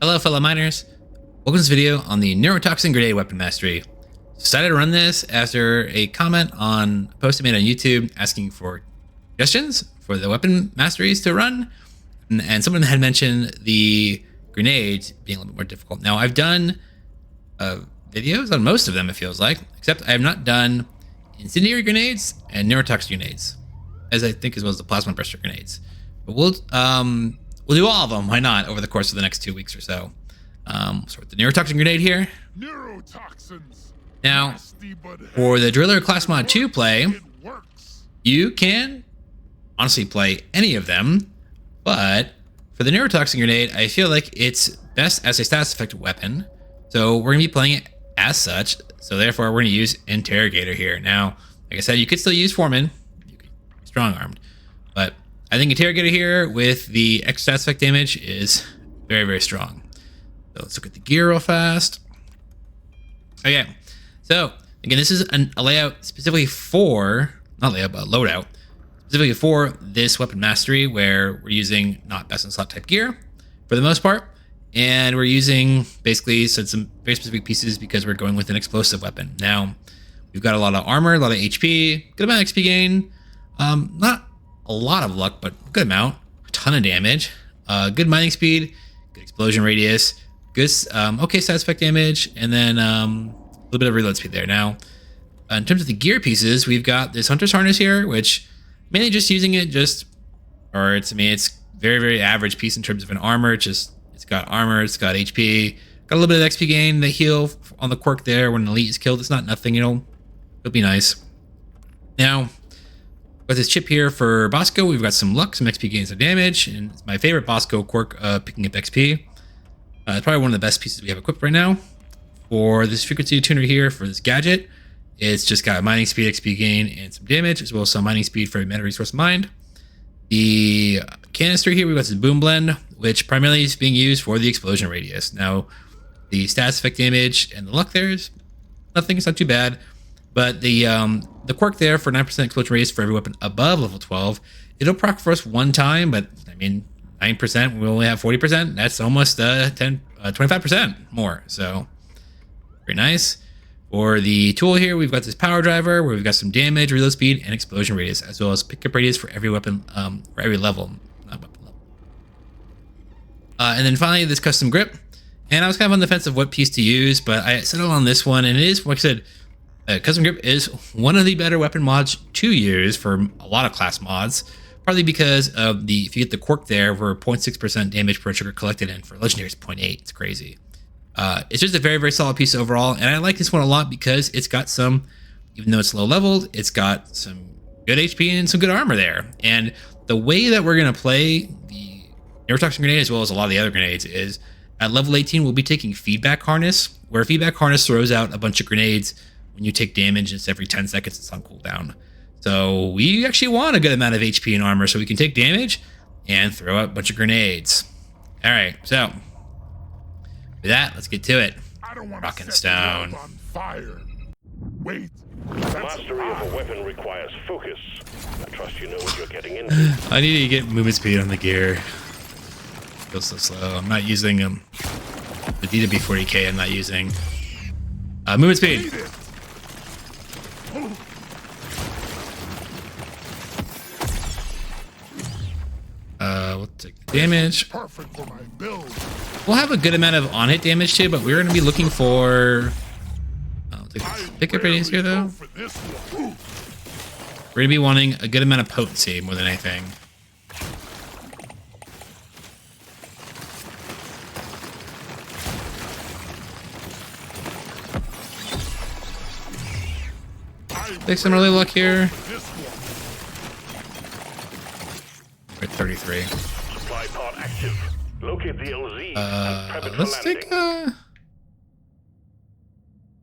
Hello fellow miners, welcome to this video on the Neurotoxin Grenade weapon mastery. Decided to run this after a comment on a post I made on YouTube asking for suggestions for the weapon masteries to run, and someone had mentioned the grenade being a little bit more difficult. Now I've done videos on most of them, it feels like, except I have not done incendiary grenades and neurotoxin grenades, as I think as well as the plasma burster grenades. But we'll do all of them, why not, over the course of the next 2 weeks or so. Start with the Neurotoxin Grenade here. Neurotoxins. Now, for the Driller Class Mod 2 play, you can honestly play any of them, but for the Neurotoxin Grenade, I feel like it's best as a status effect weapon, so we're going to be playing it as such, so therefore we're going to use Interrogator here. Now, like I said, you could still use Foreman, you could be strong-armed, but I think Interrogator here with the extra stats effect damage is very, very strong. So let's look at the gear real fast. Okay, so again, this is a layout specifically for, not layout, but loadout, specifically for this weapon mastery where we're using not best in slot type gear for the most part. And we're using basically some very specific pieces because we're going with an explosive weapon. Now, we've got a lot of armor, a lot of HP, good amount of XP gain, not a lot of luck, but a good amount, a ton of damage, good mining speed, good explosion radius, good okay stat effect damage, and then a little bit of reload speed there. Now, in terms of the gear pieces, we've got this Hunter's Harness here, which mainly just using it it's very, very average piece in terms of an armor. It's got armor, it's got HP, got a little bit of XP gain, the heal on the quirk there when an elite is killed. It's not nothing, it'll be nice. Now, with this chip here for Bosco, we've got some luck, some XP gains of damage, and it's my favorite Bosco quirk, picking up XP. It's probably one of the best pieces we have equipped right now. For this frequency tuner here, for this gadget, it's just got mining speed, XP gain, and some damage, as well as some mining speed for meta resource mined. The canister here, we've got this boom blend, which primarily is being used for the explosion radius. Now, the stats effect damage and the luck there is nothing, it's not too bad. But the quirk there for 9% explosion radius for every weapon above level 12, it'll proc for us one time, but I mean, 9%, we only have 40%. That's almost 25% more. So, very nice. For the tool here, we've got this power driver where we've got some damage, reload speed, and explosion radius, as well as pickup radius for every weapon, for every level. Not weapon level. And then finally, this custom grip. And I was kind of on the fence of what piece to use, but I settled on this one, and it is, like I said, custom grip is one of the better weapon mods to use for a lot of class mods, partly because of if you get the quirk there, we're 0.6% damage per trigger collected, and for legendary it's 0.8. It's crazy. It's just a very, very solid piece overall, and I like this one a lot because it's got some, even though it's low leveled, it's got some good HP and some good armor there. And the way that we're going to play the Neurotoxin Grenade, as well as a lot of the other grenades, is at level 18 we'll be taking Feedback Harness, where Feedback Harness throws out a bunch of grenades when you take damage. It's every 10 seconds, it's on cooldown. So we actually want a good amount of HP and armor so we can take damage and throw out a bunch of grenades. All right, so with that, let's get to it. Rock and Stone. On fire. Wait. Mastery of a weapon requires focus. I trust you know what you're getting into. I need to get movement speed on the gear. Feels so slow. I'm not using the DW40K. I'm not using movement speed. We'll take damage. Perfect for my build. We'll have a good amount of on-hit damage too, but we're going to be looking for pickup radius here though. We're going to be wanting a good amount of potency more than anything. Take some early luck here. We're at 33. Supply pod active. Locate the LZ. Let's take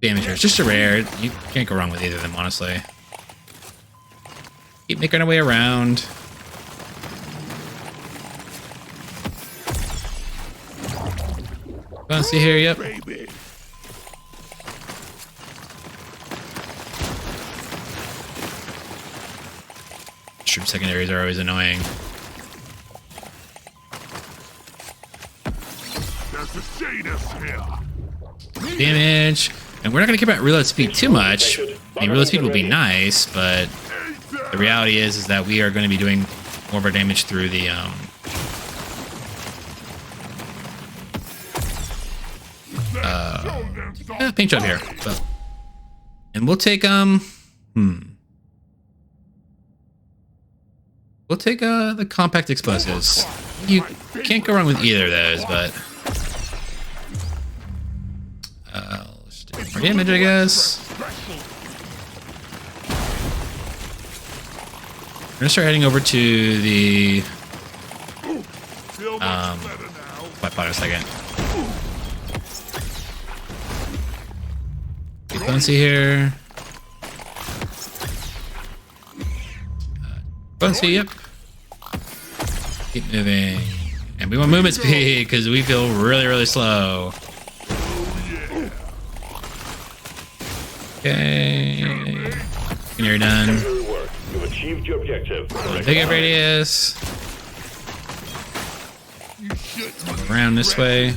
damage here. It's just a rare. You can't go wrong with either of them, honestly. Keep making our way around. Go and see here. Yep. Troop secondaries are always annoying. Versacedes here. Damage. And we're not going to care about reload speed too much. I mean, reload speed will be nice, but the reality is that we are going to be doing more of our damage through the paint job here. But, and we'll take we'll take the compact explosives. You can't go wrong with either of those, but let's do more damage, I guess. We're gonna start heading over to the wait a second. Bouncy here. Bouncy, yep. Keep moving. And we want movement speed because we feel really, really slow. Okay. And you're done. You've achieved your objective. Big radius. Around this way.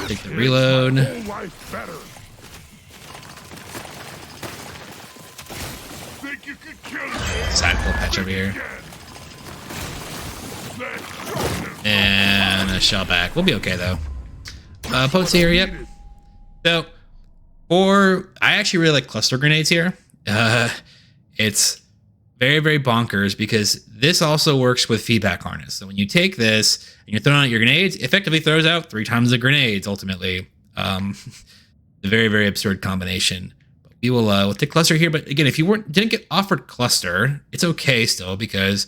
Take the reload. Side pull patch over here. And a shell back. We'll be okay though. Potency here, yep. So, I actually really like cluster grenades here. It's very, very bonkers because this also works with feedback harness. So when you take this and you're throwing out your grenades, it effectively throws out 3 times the grenades ultimately. A very, very absurd combination. But we will we'll take cluster here. But again, if you didn't get offered cluster, it's okay still because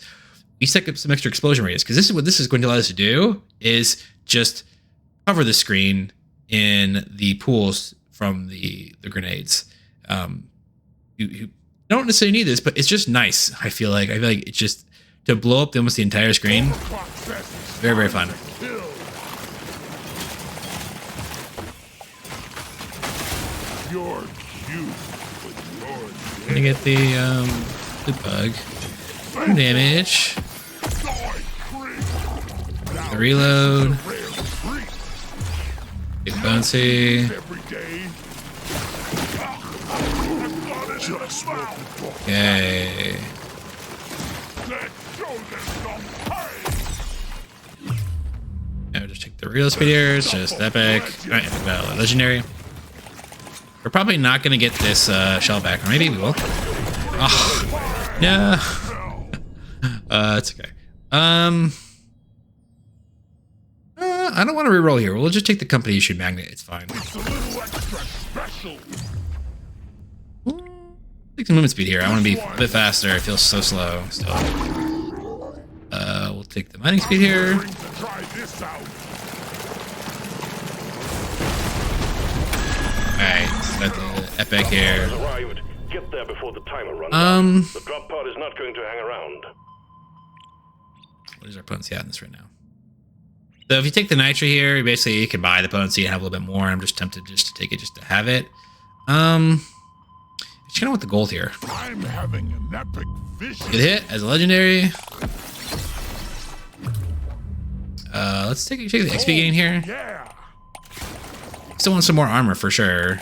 we set up some extra explosion radius. Because this is what this is going to allow us to do is just cover the screen in the pools from the grenades. You don't necessarily need this, but it's just nice. I feel like it's just to blow up almost the entire screen. Very, very fun. Gonna get the bug. Some damage. The reload. Big bouncy. Okay. Now just take the real speed here. It's just epic. Alright, well, legendary. We're probably not gonna get this shell back, or maybe we will. Oh no. It's okay. I don't want to reroll here. We'll just take the company issued magnet. It's fine. Take some movement speed here. I want to be a bit faster. It feels so slow still. We'll take the mining speed here. Alright, got the epic here. Get there before the timer runs out. The drop pod is not going to hang around. What is our potency at in this right now? So if you take the nitro here, basically you can buy the potency and have a little bit more. I'm just tempted just to take it just to have it. Just kind of want the gold here. I'm having an epic vision. Good hit as a legendary. Let's take the XP gain here. Yeah. Still want some more armor for sure.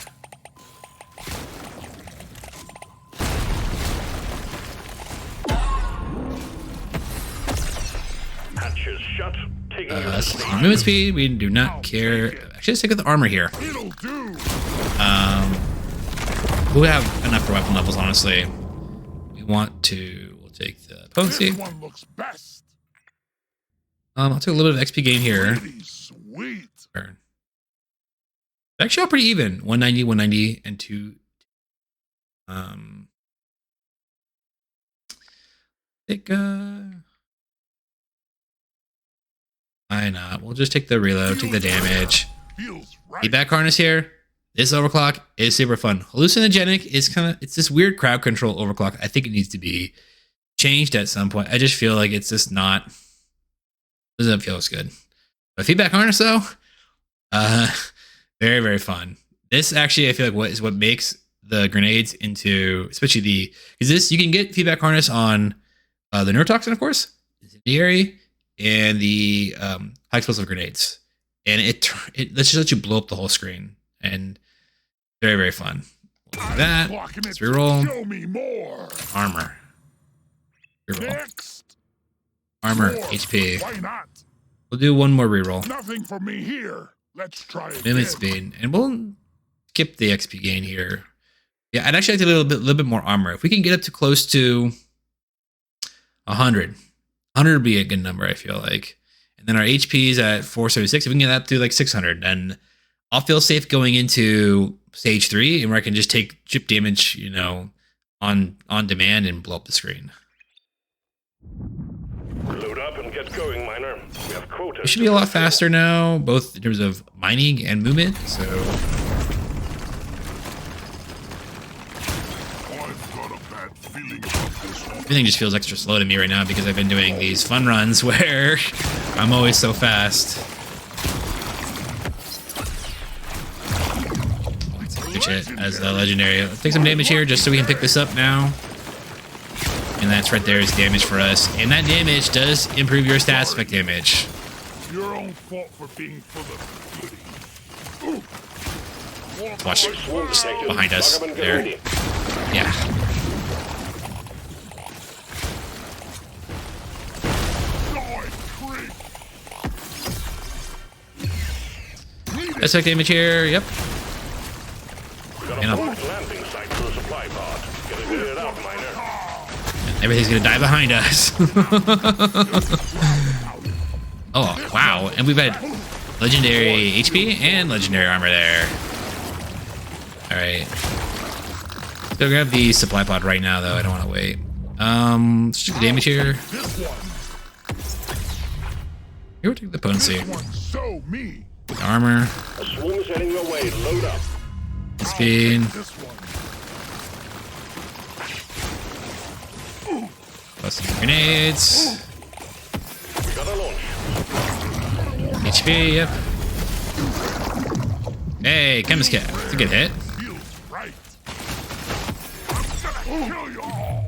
Hatches shut. Movement speed, we do not care. Actually, let's take the armor here. It'll do. We'll have enough for weapon levels, honestly. We'll take the potency. This one looks best. I'll take a little bit of XP gain here. Sweet. Actually, all pretty even. 190, 190, and 2. Take why not? We'll just take the reload, take the damage. Feedback harness here. This overclock is super fun. Hallucinogenic is it's this weird crowd control overclock. I think it needs to be changed at some point. I just feel like it's just doesn't feel as good. But feedback harness though, very, very fun. This actually, I feel like what makes the grenades into, especially because this, you can get feedback harness on the neurotoxin, of course, incendiary, and the high explosive grenades. and it let's just let you blow up the whole screen, and very, very fun. We'll do that. Let's reroll. Show me more. Armor. Reroll. Next. Armor, More. HP. Why not? We'll do one more reroll. Nothing for me here. Let's try it. Movement speed, and we'll skip the XP gain here. Yeah, I'd actually like a little bit more armor. If we can get up to close to 100, 100 would be a good number, I feel like. And then our HP is at 476. If we can get that to like 600, then I'll feel safe going into stage 3, and where I can just take chip damage, you know, on demand and blow up the screen. Load up and get going, miner. We have quotas. It should be a lot faster now, both in terms of mining and movement. So I've got a bad feeling about this one. everything just feels extra slow to me right now because I've been doing these fun runs where I'm always so fast. Let's it as a legendary. Let's take some damage here just so we can pick this up now. And that's right there is damage for us. And that damage does improve your stats effect damage. Your own fault for being full of goodies. Watch Swarm detected. behind us. Lock 'em and get There. ready. Yeah. That's effect damage here. Yep. We got And a I'll- blocked landing site for a supply pod. Get it cleared out, miner. Everything's gonna die behind us. Oh, wow. And we've had legendary HP and legendary armor there. Alright. Let's go grab the supply pod right now, though. I don't want to wait. Let's check the damage here. This one. Here, we'll take the potency. This one. So me. Armor. A swarm is heading your way. Load up. Speed. This one. Plus some grenades. We got a launch. HP, yep. Hey, Chemist Cat. That's a good hit. Feels right. I'm gonna kill you all.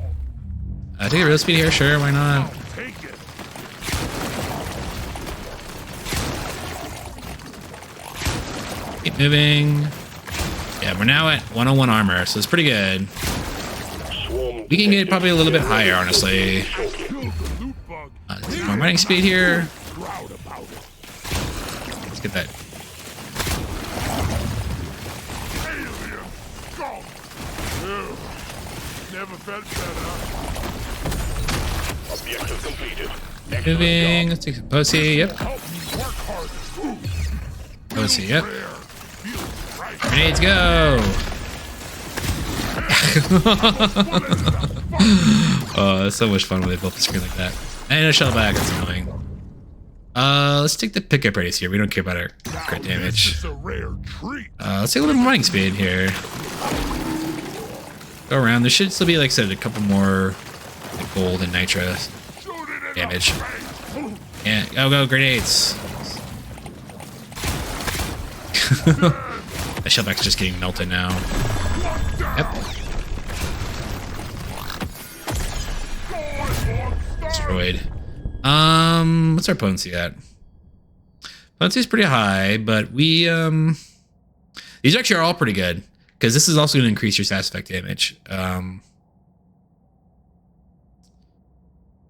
Take a real speed here, sure, why not? Take it. Keep moving. Yeah, we're now at 101 armor, so it's pretty good. Swarm We can get probably a little bit higher, honestly. Killed the loot bug. Take more mining speed here. Proud about it. Let's get that. Alien. Go. Ew. Never felt better. Objective completed. Excellent Moving. job. Let's take some potency. Yep. Help me work harder. Potency. Yep. Rare. Feels right. Grenades go. Oh, that's so much fun when they build the screen like that. And a shell back. That's annoying. Let's take the pickup radius here. We don't care about our crit damage. It's a rare treat. Let's take a little bit more mining speed here. Go around. There should still be, like I said, a couple more like gold and nitro Shoot it in damage. the face. Yeah, go grenades. The shellback's just getting melted now. Yep. Destroyed. What's our potency at? Potency is pretty high, but we these actually are all pretty good because this is also going to increase your stats effect damage. You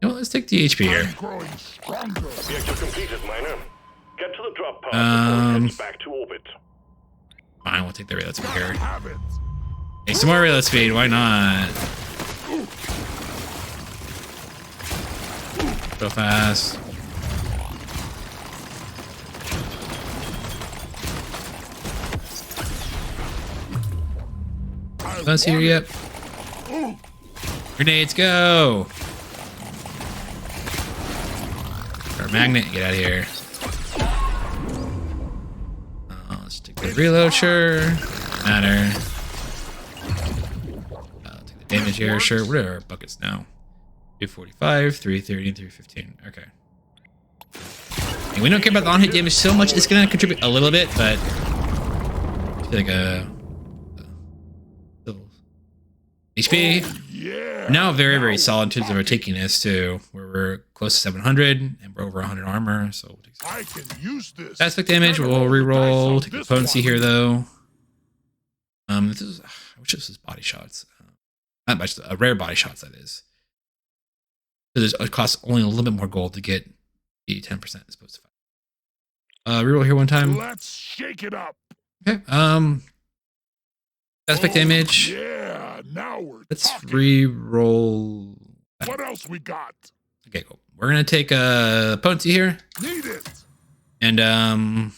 know what, let's take the HP here. I'm growing stronger. Objective completed, miner. Get to the drop pod before it heads back to orbit. Fine, we'll take the reload speed here. Have it. Hey, some more reload speed, why not? Go fast. Let's here, yep. Grenades, go! Our magnet, get out of here. Let's take the reload, sure. Doesn't matter. Take the damage here, sure. What are our buckets now? 245, 330, and 315. Okay. And we don't care about the on-hit damage so much. It's gonna contribute a little bit, but I feel like still HP. yeah. Now very, very now solid in terms of our talking. takiness too, where we're close to 700 and we're over 100 armor. So we'll take some I can use this. aspect damage. Kinda We'll roll the dice reroll. on Take the this potency one. here though. This is, I wish this was body shots. Not much, rare body shots that is. So it costs only a little bit more gold to get the 10% as opposed to 5. Reroll here one time. Let's shake it up. Okay. Aspect damage. Yeah, now we're Let's talking. reroll. What else we got? Okay, cool. We're gonna take a potency here, Need it. and I'll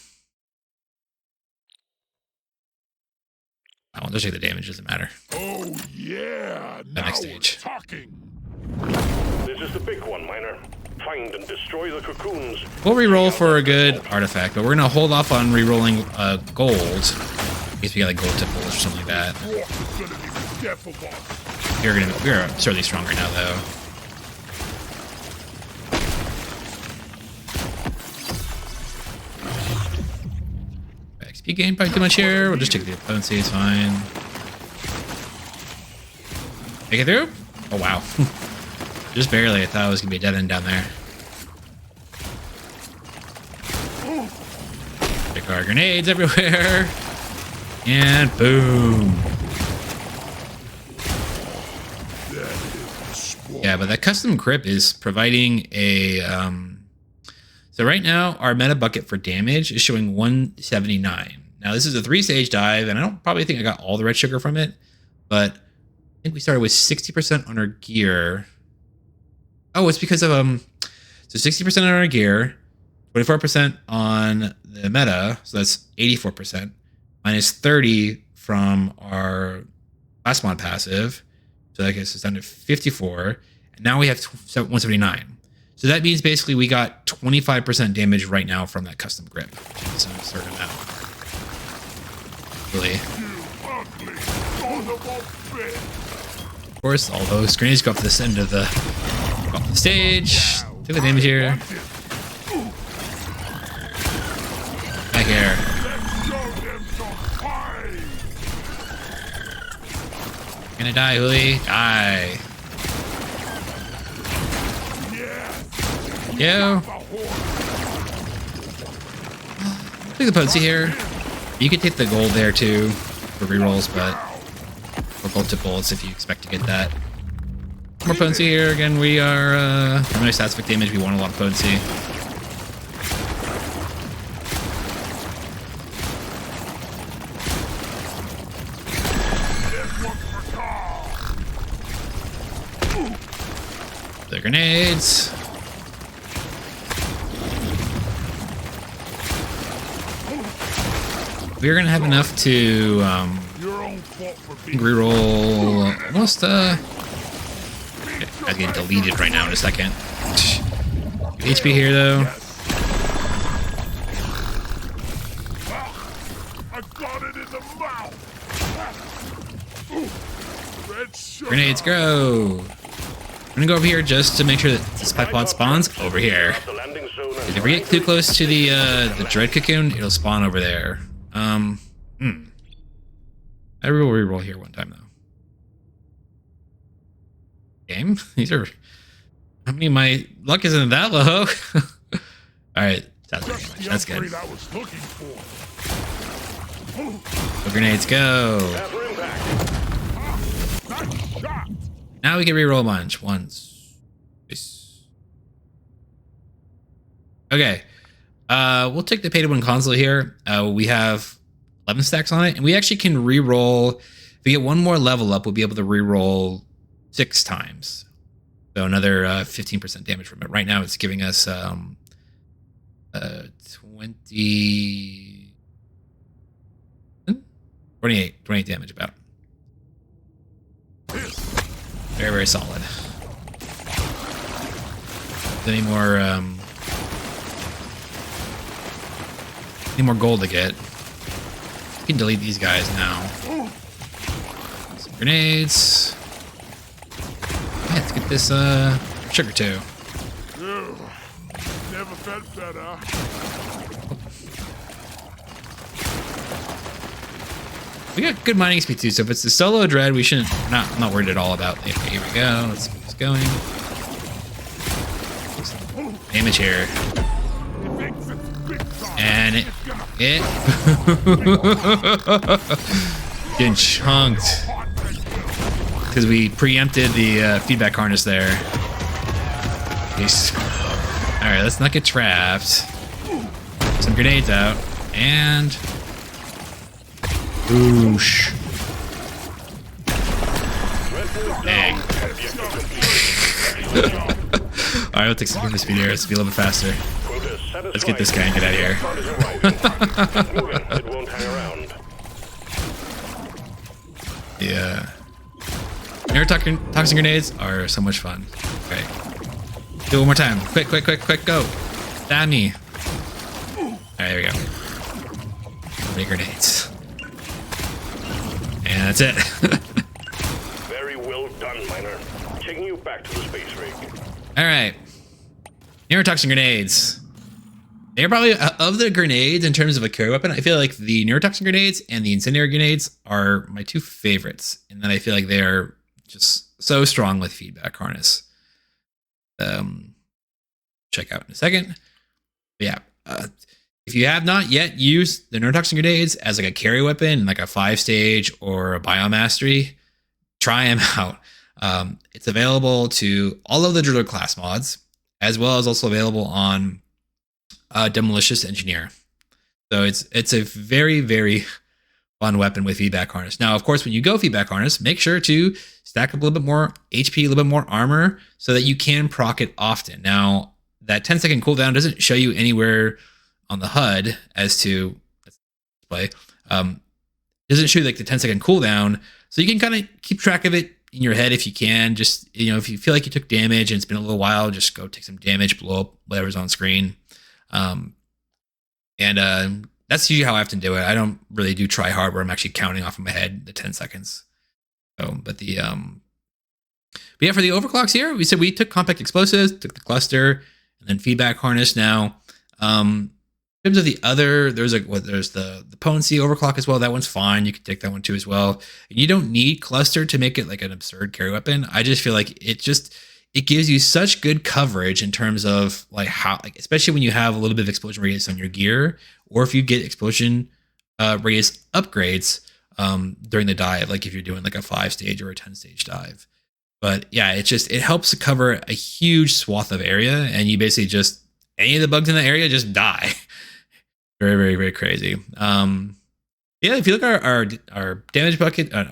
just take the damage. Doesn't matter. Oh yeah, now next we're stage. talking. This is the big one, Miner. Find and destroy the cocoons. We'll reroll for a good artifact, but we're gonna hold off on rerolling gold in case we got like gold tip bullets or something like that. Rock is gonna be the death of us. We're certainly strong right now though. XP gain probably too much here. We'll just take the potency, it's fine. Make it through? Oh wow. Just barely. I thought it was gonna be a dead end down there. Pick our grenades everywhere. And boom. Yeah, but that custom grip is providing a so right now our meta bucket for damage is showing 179. Now this is a 3-stage dive, and I don't probably think I got all the red sugar from it, but I think we started with 60% on our gear. Oh, it's because of so 60% on our gear, 24% on the meta, so that's 84%, minus 30 from our last mod passive, so that gets us down to 54, and now we have 179. So that means basically we got 25% damage right now from that custom grip, which is a certain amount. Really. You ugly son of a bitch. Of course, all those grenades go up to this end of the stage. Take the damage here. Back here. Let's show them some fight. Gonna die, Huli. Die. Yo. Take the potency here. You could take the gold there too for rerolls, but or gold tip bullets if you expect to get that. More potency here. Again, we are no stats damage. We want a lot of potency. The grenades. We're gonna have enough to Your own fault for being reroll almost I get deleted right now in a second. HP here though. I got it in the mouth. Red sugar. Grenades go. I'm gonna go over here just to make sure that the spy pod spawns over here. The landing zone and If we get too close to the dread cocoon, it'll spawn over there. I will reroll here one time though. Game? These are. I mean, my luck isn't that low. All right, that's pretty much. That's good. I was looking for. The grenades go. after impact. Nice shot. Now we can reroll a bunch. Once. Twice. Okay. We'll take the pay-to-win console here. We have 11 stacks on it, and we actually can reroll. If we get one more level up, we'll be able to reroll 6 times. So another 15% damage from it. Right now, it's giving us 28 damage about. Very, very solid. Any more gold to get? We can delete these guys now. Some grenades. Yeah, let's get this sugar too. Ew. Never felt better. We got good mining speed too, so if it's the solo dread, we shouldn't. I'm not worried at all about. Okay, here we go. Let's get this going. Damage here, and it getting chunked because we preempted the feedback harness there. Jeez. All right, let's not get trapped. Some grenades out and. Oosh. Dang. Alright, we'll take some movement speed here. Let's be a little bit faster. Let's get this guy and get out of here. Yeah. Neurotoxin grenades are so much fun. Okay. Do it one more time. Quick, quick, quick, quick, go. Stab me. Alright, there we go. Big grenades. And that's it. Very well done, Miner. Taking you back to the space rig. All right. Neurotoxin grenades. They're probably, of the grenades in terms of a carry weapon, I feel like the neurotoxin grenades and the incendiary grenades are my two favorites. And then I feel like they are just so strong with feedback harness. Check out in a second. But yeah. If you have not yet used the neurotoxin grenades as like a carry weapon, like a 5-stage or a biomastery, try them out. It's available to all of the driller class mods, as well as also available on Demolicious Engineer. So it's a very, very fun weapon with feedback harness. Now, of course, when you go feedback harness, make sure to stack up a little bit more HP, a little bit more armor, so that you can proc it often. Now, that 10-second cooldown doesn't show you anywhere on the HUD as to display. Doesn't show you like the 10-second cooldown, so you can kind of keep track of it in your head if you can. Just, you know, if you feel like you took damage and it's been a little while, just go take some damage, blow up whatever's on screen. That's usually how I often do it. I don't really do try hard where I'm actually counting off in my head the 10 seconds. So, but yeah, for the overclocks here, we said we took compact explosives, took the cluster, and then feedback harness. Now, in terms of the other, there's the potency overclock as well. That one's fine. You can take that one too as well. And you don't need cluster to make it like an absurd carry weapon. I just feel like it gives you such good coverage in terms of like how, like, especially when you have a little bit of explosion radius on your gear, or if you get explosion radius upgrades during the dive, like if you're doing like a 5-stage or a 10-stage dive. But yeah, it helps to cover a huge swath of area, and you basically just, any of the bugs in the area just die. Very, very, very crazy. Yeah, if you look at our damage bucket, our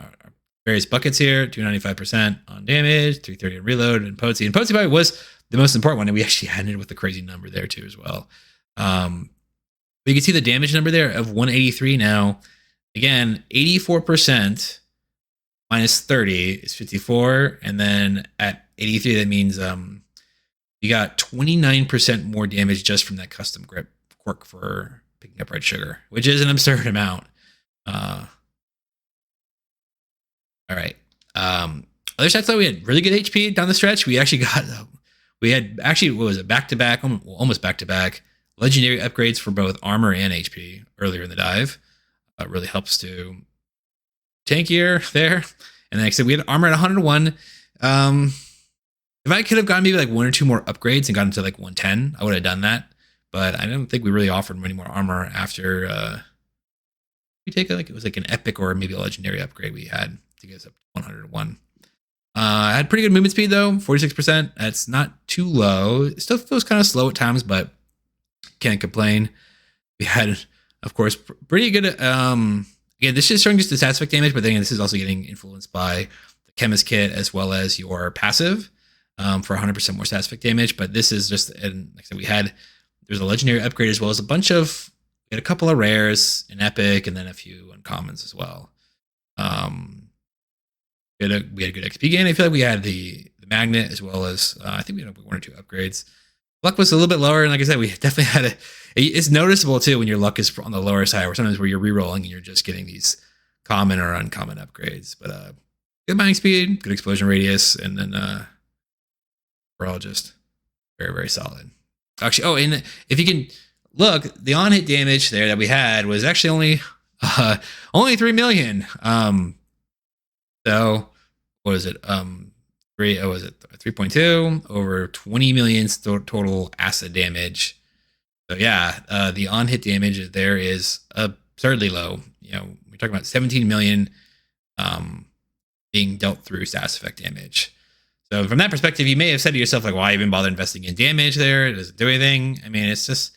various buckets here, 295% on damage, 330 on reload, and potency. And potency probably was the most important one, and we actually had it with a crazy number there too as well. But you can see the damage number there of 183 now. Again, 84% minus 30 is 54, and then at 83, that means you got 29% more damage just from that custom grip quirk for picking up red sugar, which is an absurd amount. All right. Other stats though, we had really good HP down the stretch. We actually what was it, back-to-back, almost back-to-back legendary upgrades for both armor and HP earlier in the dive. Really helps to tankier there. And then like I said, we had armor at 101. If I could have gotten maybe like 1 or 2 more upgrades and gotten to like 110, I would have done that. But I don't think we really offered any more armor after we take it was like an epic or maybe a legendary upgrade we had to get us up to 101. I had pretty good movement speed though, 46%. That's not too low. It still feels kind of slow at times, but can't complain. We had, of course, pretty good. Again, this is showing just the static damage, but then this is also getting influenced by the chemist kit as well as your passive for 100% more static damage. But this is just, and like I said, there's a legendary upgrade as well as we had a couple of rares, an epic, and then a few uncommons as well. We had a good XP gain. I feel like we had the magnet as well as I think we had 1 or 2 upgrades. Luck was a little bit lower, and like I said, we definitely had it's noticeable too when your luck is on the lower side, or sometimes where you're re-rolling and you're just getting these common or uncommon upgrades. But good mining speed, good explosion radius, and then we're all just very, very solid. Actually, and if you can look, the on-hit damage there that we had was actually only Only 3 million. So what is it? 3.2 over 20 million total acid damage. So yeah, the on-hit damage there is absurdly low. You know, we're talking about 17 million being dealt through status effect damage. So from that perspective, you may have said to yourself, like, why even bother investing in damage there? Does it do anything? I mean, it's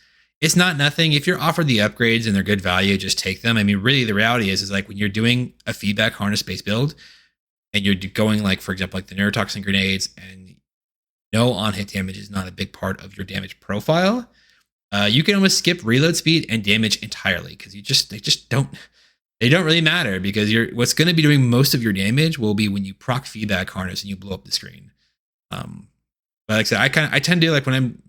not nothing. If you're offered the upgrades and they're good value, just take them. I mean, really, the reality is like when you're doing a feedback harness based build and you're going like, for example, like the Neurotoxin Grenades, and no on-hit damage is not a big part of your damage profile, you can almost skip reload speed and damage entirely because they don't really matter, because what's going to be doing most of your damage will be when you proc feedback harness and you blow up the screen. But like I said, I tend to, like, when I'm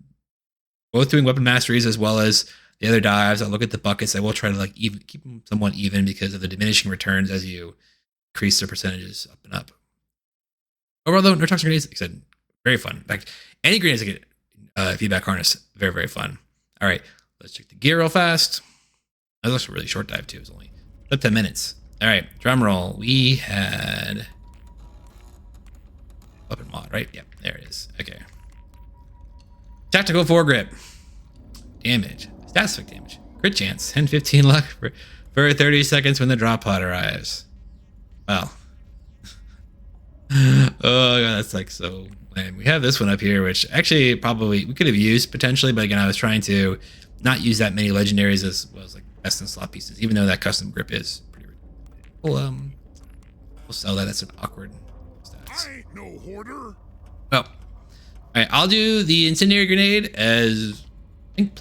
both doing weapon masteries as well as the other dives, I look at the buckets. I will try to like keep them somewhat even because of the diminishing returns as you increase their percentages up and up. Overall, though, Neurotoxin Grenades, like I said, very fun. In fact, any grenades that get feedback harness, very, very fun. All right, let's check the gear real fast. That was a really short dive too. It was only about 10 minutes. All right, drum roll. We had weapon mod, right? Yep, there it is. Okay. Tactical foregrip. Damage. Status effect damage. Crit chance. 10-15 luck for 30 seconds when the drop pod arrives. Wow. Oh god, that's like so lame. We have this one up here, which actually probably we could have used potentially, but again, I was trying to not use that many legendaries as well as like best in slot pieces, even though that custom grip is pretty we'll sell that. That's an awkward stats. I ain't no hoarder. Well, all right, I'll do the incendiary grenade as I think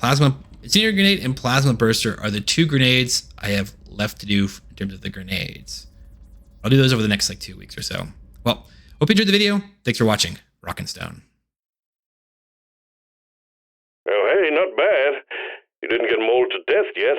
incendiary grenade and plasma burster are the two grenades I have left to do in terms of the grenades. I'll do those over the next like 2 weeks or so. Well, hope you enjoyed the video. Thanks for watching. Rockin' Stone. Oh, hey, not bad. You didn't get mauled to death yet.